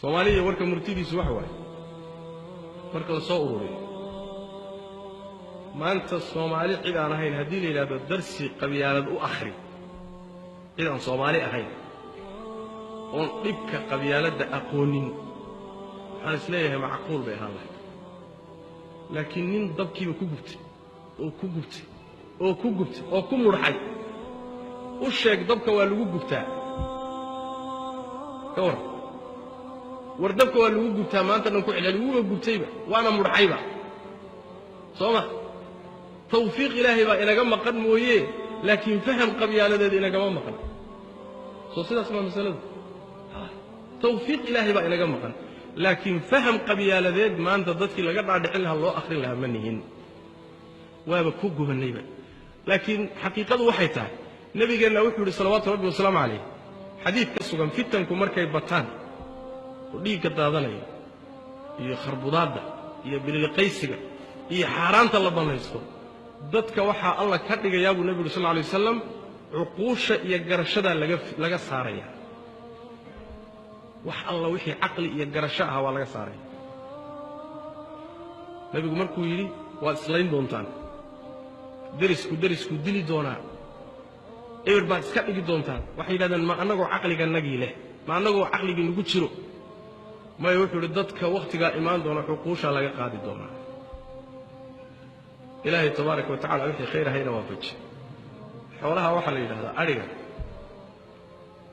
Soomaaliya warka murtidiisu wax waay marka la soo ururiyo maanta Soomaali cid aan ahayn hadii la yiraahdo darsi qabyaalad u akhri cid aan Soomaali ahayn oo dhibka qabyaaladda aqoonin waxaan isleeyahay macquul bay ahaan lahayd laakiin nin dabkiiba ku gubtay oo ku murxay u sheeg dabka waa lagu gubtaa kawar war dabka waa lagu gubtaa maanta dhan ku cilal wuu gubtayba waana murxayba sooma tawfiiq ilaahay baa inaga maqan mooyee laakiin faham qabyaaladeed inaga ma maqan soo sidaas ma masaladu tawfiiq ilaahay baa inaga maqan laakiin faham qabyaaladeed maanta dadkii laga dhaadhicin lahaa loo akhrin lahaa ma nihin waaba ku gubanayba laakiin xaqiiqadu waxay tahay nabigeena wuxuu yiri salawaatu rabbi wa salaamu alayhi xadiis ka sugan fitanku markay bataan oo dhiigga daadanaya iyo kharbudaada iyo bililqaysiga iyo xaaraanta la banaysto dadka waxa Allah ka dhigayaa buu nabiga sallallahu alayhi wasallam uquusha iyo garashada laga saaraya wax Allah wixii aqli iyo garasho ah waa laga saaray nabigu markuu yiri waa islayn doontaan darisku dili doonaa eber baad iska dhigi doontaan waxay yiraahdaan ma anagoo aqliga nagii leh ma anagoo aqliga nagu jiro ma wuxuu dadka waqtiga imaan doona xuquusha laga qaadi doona ilaahay tabaaraka wa taala wixii khayr hayna waafaji xoolaha waxa la yiraahdaa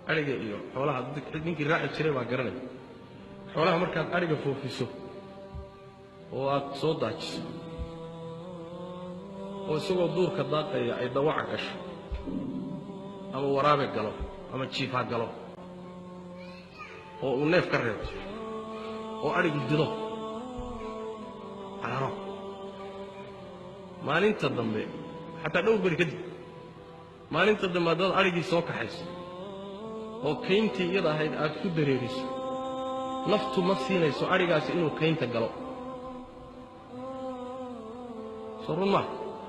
ariga iyo xoolaha ninkii raaci jiray waa garanay xoolaha markaad ariga foofiso oo aad soo daajiso oo isagoo duurka daaqaya ay dawaca gasho ama waraabe galo ama jiifa galo oo uu neef ka reebto oo arigu dido cararo maalinta dambe xataa dhowr bari kadib maalinta dambe dad arigii soo kaxayso oo kayntii iyada ahayd aad ku dareeriso naftu ma siinayso arigaasi inuu kaynta galo soruma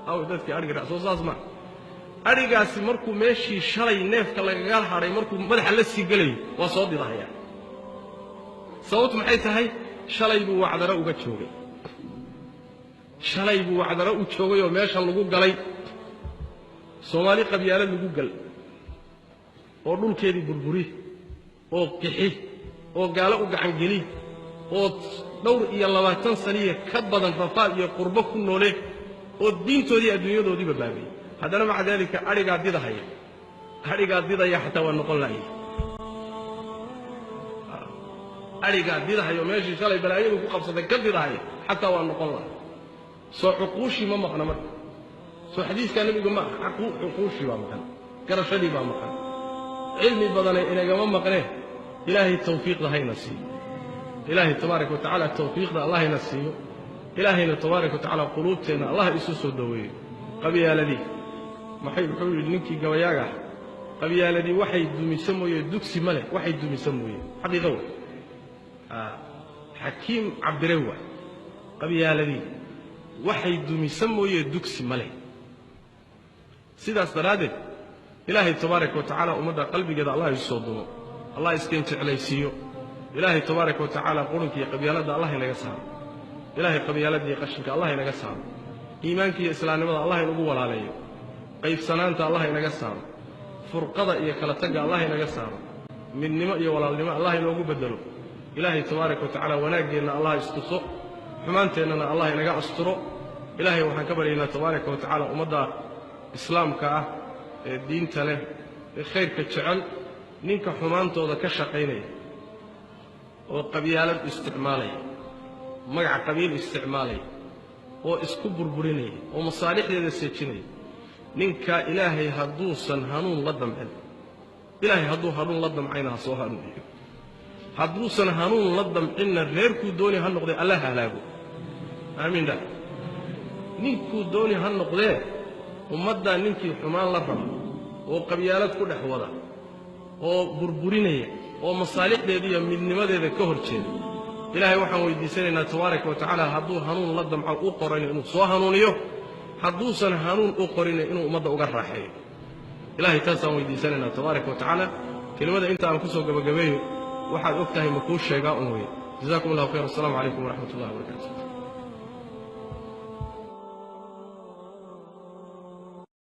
aw dadkii ariga raasoo saas ma arigaasi markuu meeshii shalay neefka lagaga haray markuu madaxa la sii galay waa soo didahaya sababtu maxay tahay shalay buu wacdara uga joogay oo meesha lagu galay Soomaali qabyaalad lagu gal oo dhulkeedii burburi oo qixi oo gaalo u gacan geli oo dhowr iyo 20 sano ka badan rafaad iyo qurbo ku noole oo diintoodii adduunyadoodii baabay haddana ma cadaalika ariga didaya xataa waa noqon lahayd ariga didahayo meeshii shalay balaayadu ku qabsaday ka didahay xataa waa noqon lahayd soo xuquushi ma maqna marka soo xadiiska nabiga ma xuquushi waa maqan garashadii baa maqan علمي بدنا إنك ما مقنه إلهي التوفيق له ينسيه إلهي تبارك وتعالى التوفيق له الله ينسيه إلهي تبارك وتعالى قلوبنا الله يسوس الدوي قبيا الذي ما حي بحول النكي جوياجه قبيا الذي وحي دم يسموه دكسي ملك وحي دم يسموه حقيقة حكيم عبد الروح قبيا الذي وحي دم يسموه دكسي ملك سيدا استرادت إلهي تبارك وتعالى أمدا قلبي قد الله يسوده الله يستنتع عليه سيو إلهي تبارك وتعالى قولك يا قبيلة الله ينقصها إلهي قبيلة يقشنك الله ينقصها إيمانك يا إسلام الله ينقول عليه قيف سنانت الله ينقصها فرقضة يا كلتك الله ينقصها من نماء ولا النماء الله ينقول بدله إلهي تبارك وتعالى وناجي أن الله يستصق حمانت أن الله ينقع أسطره إلهي وحن كبر إلى تبارك وتعالى أمدا إسلامك diinta leh khayrka jecel ninka xumaantooda ka shaqeynaya oo qabyaalad isticmaalay magac qabiil isticmaalay oo isku burburinay oo masaalixdeeda seejinay ninka ilaahay haduusan hanuun la damcin ilaahay haduu hanuun la damcayna soo hanuuniyo haduusan hanuun la damcinna reerku dooni ha noqday Allah halaago aamin da ninku dooni ha noqday ummadda ninkii xumaan la rabo oo qabyaalad ku dhex wada oo burburinaya oo masaalixdeeda iyo midnimadeeda ka horjeeda ilaahay waxaan weydiisanaynaa tabaaraka wa tacaala hadduu hanuun la damco u qorayn inuu soo hanuuniyo hadduusan hanuun u qorin inuu ummadda uga raaxeeyo ilaahay taasaan weydiisanaynaa tabaaraka wa tacaala kelimada inta aan ku soo gabagabeeyo waxaad og tahay ma kuu sheegaa un weeye jazakum allahu khayr. assalaamu calaykum waraxmat ullahi wabarakaatu.